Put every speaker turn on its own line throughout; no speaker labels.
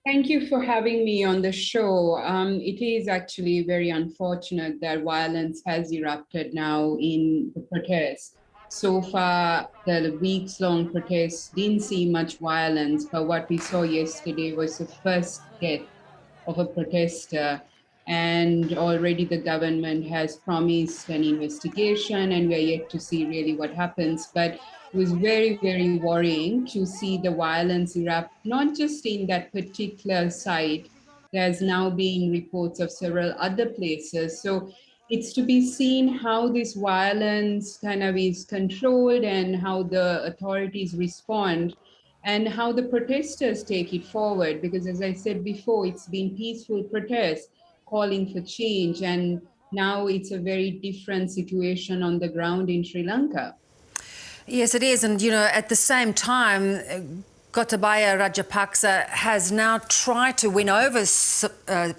Thank you for having me on the show. It is actually very unfortunate that violence has erupted now in the protests. So far, the weeks-long protests didn't see much violence, but what we saw yesterday was the first death of a protester. And already the government has promised an investigation, and we're yet to see really what happens. But it was very, very worrying to see the violence erupt, not just in that particular site. There's now been reports of several other places. So it's to be seen how this violence kind of is controlled and how the authorities respond and how the protesters take it forward. Because as I said before, it's been peaceful protests calling for change. And now it's a very different situation on the ground in Sri Lanka.
Yes, it is. And, at the same time, Gotabaya Rajapaksa has now tried to win over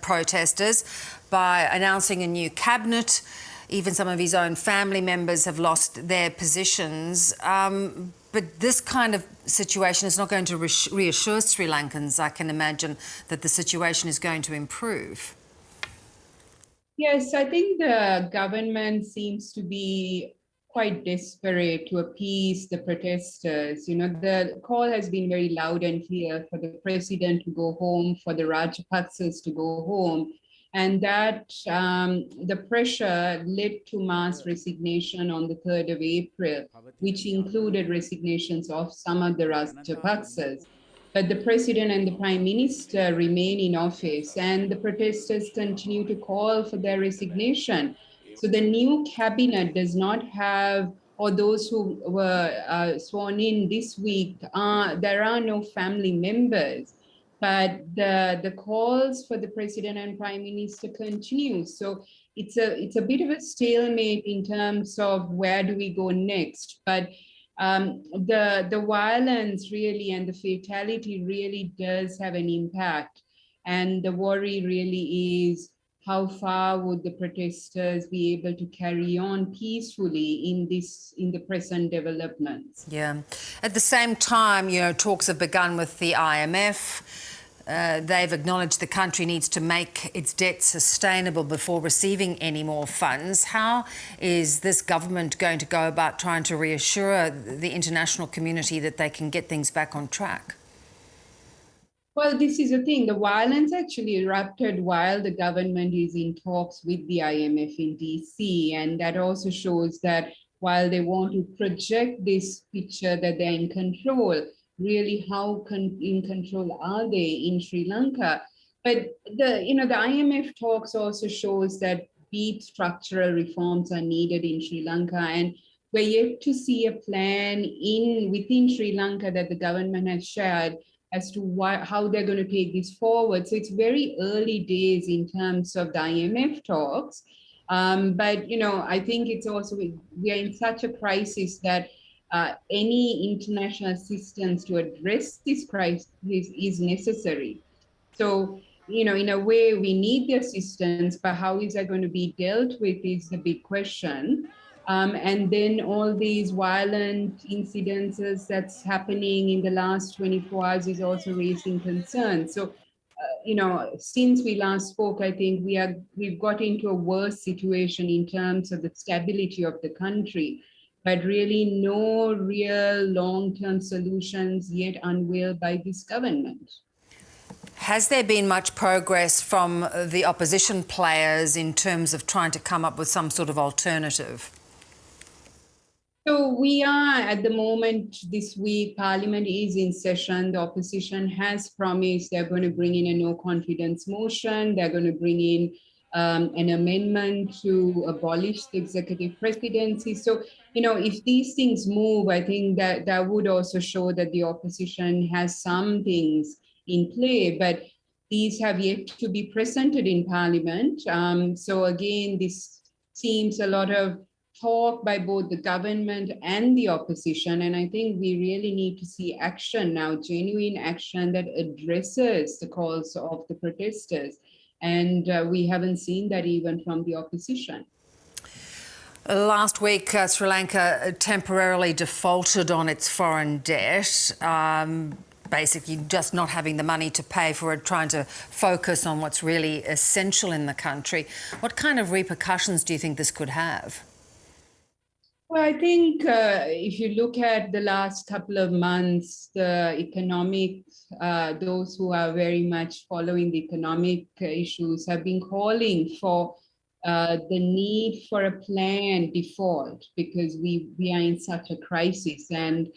protesters by announcing a new cabinet. Even some of his own family members have lost their positions. But this kind of situation is not going to reassure Sri Lankans. I can imagine that the situation is going to improve.
Yes, I think the government seems to be quite desperate to appease the protesters. The call has been very loud and clear for the president to go home, for the Rajapaksas to go home. And that the pressure led to mass resignation on the 3rd of April, which included resignations of some of the Rajapaksas. But the president and the prime minister remain in office, and the protesters continue to call for their resignation. So the new cabinet does not have, or those who were sworn in this week, there are no family members. But the calls for the president and prime minister continue. So it's a bit of a stalemate in terms of where do we go next. But the violence really and the fatality really does have an impact. And the worry really is how far would the protesters be able to carry on peacefully in the present developments?
Yeah. At the same time, talks have begun with the IMF. They've acknowledged the country needs to make its debt sustainable before receiving any more funds. How is this government going to go about trying to reassure the international community that they can get things back on track?
Well, this is the thing. The violence actually erupted while the government is in talks with the IMF in DC. And that also shows that while they want to project this picture that they're in control, really how in control are they in Sri Lanka? But the IMF talks also shows that deep structural reforms are needed in Sri Lanka, and we're yet to see a plan within Sri Lanka that the government has shared as to how they're going to take this forward. So it's very early days in terms of the IMF talks. But I think it's also we are in such a crisis that any international assistance to address this crisis is necessary. So, in a way, we need the assistance, but how is that going to be dealt with is the big question. And then all these violent incidences that's happening in the last 24 hours is also raising concerns. So, since we last spoke, I think we've got into a worse situation in terms of the stability of the country, but really no real long-term solutions yet unveiled by this government.
Has there been much progress from the opposition players in terms of trying to come up with some sort of alternative?
So we are at the moment this week, Parliament is in session. The opposition has promised they're going to bring in a no confidence motion. They're going to bring in an amendment to abolish the executive presidency. So, if these things move, I think that would also show that the opposition has some things in play, but these have yet to be presented in Parliament. So again, this seems a lot of talk by both the government and the opposition. And I think we really need to see action now, genuine action that addresses the calls of the protesters. And we haven't seen that even from the opposition.
Last week, Sri Lanka temporarily defaulted on its foreign debt. basically just not having the money to pay for it, trying to focus on what's really essential in the country. What kind of repercussions do you think this could have?
Well, I think if you look at the last couple of months, the economic, those who are very much following the economic issues have been calling for the need for a planned default because we are in such a crisis, and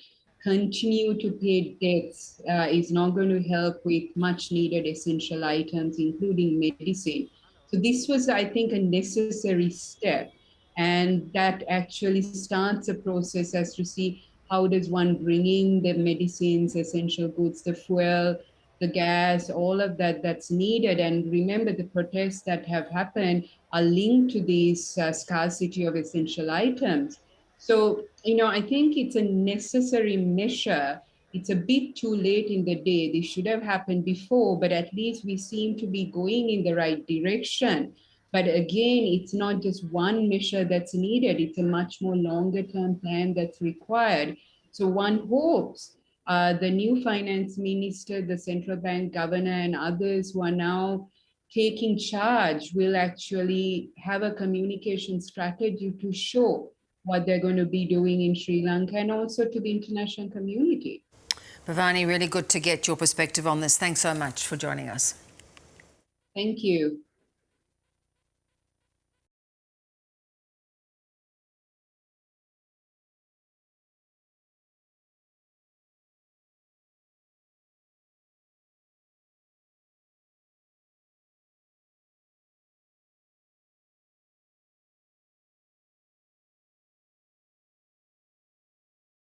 continue to pay debts is not going to help with much needed essential items, including medicine. So this was, I think, a necessary step. And that actually starts a process as to see how does one bring in the medicines, essential goods, the fuel, the gas, all of that that's needed. And remember, the protests that have happened are linked to this scarcity of essential items. So, I think it's a necessary measure. It's a bit too late in the day. This should have happened before, but at least we seem to be going in the right direction. But again, it's not just one measure that's needed, it's a much more longer term plan that's required. So one hopes the new finance minister, the central bank governor, and others who are now taking charge will actually have a communication strategy to show what they're going to be doing in Sri Lanka and also to the international community.
Bhavani, really good to get your perspective on this. Thanks so much for joining us.
Thank you.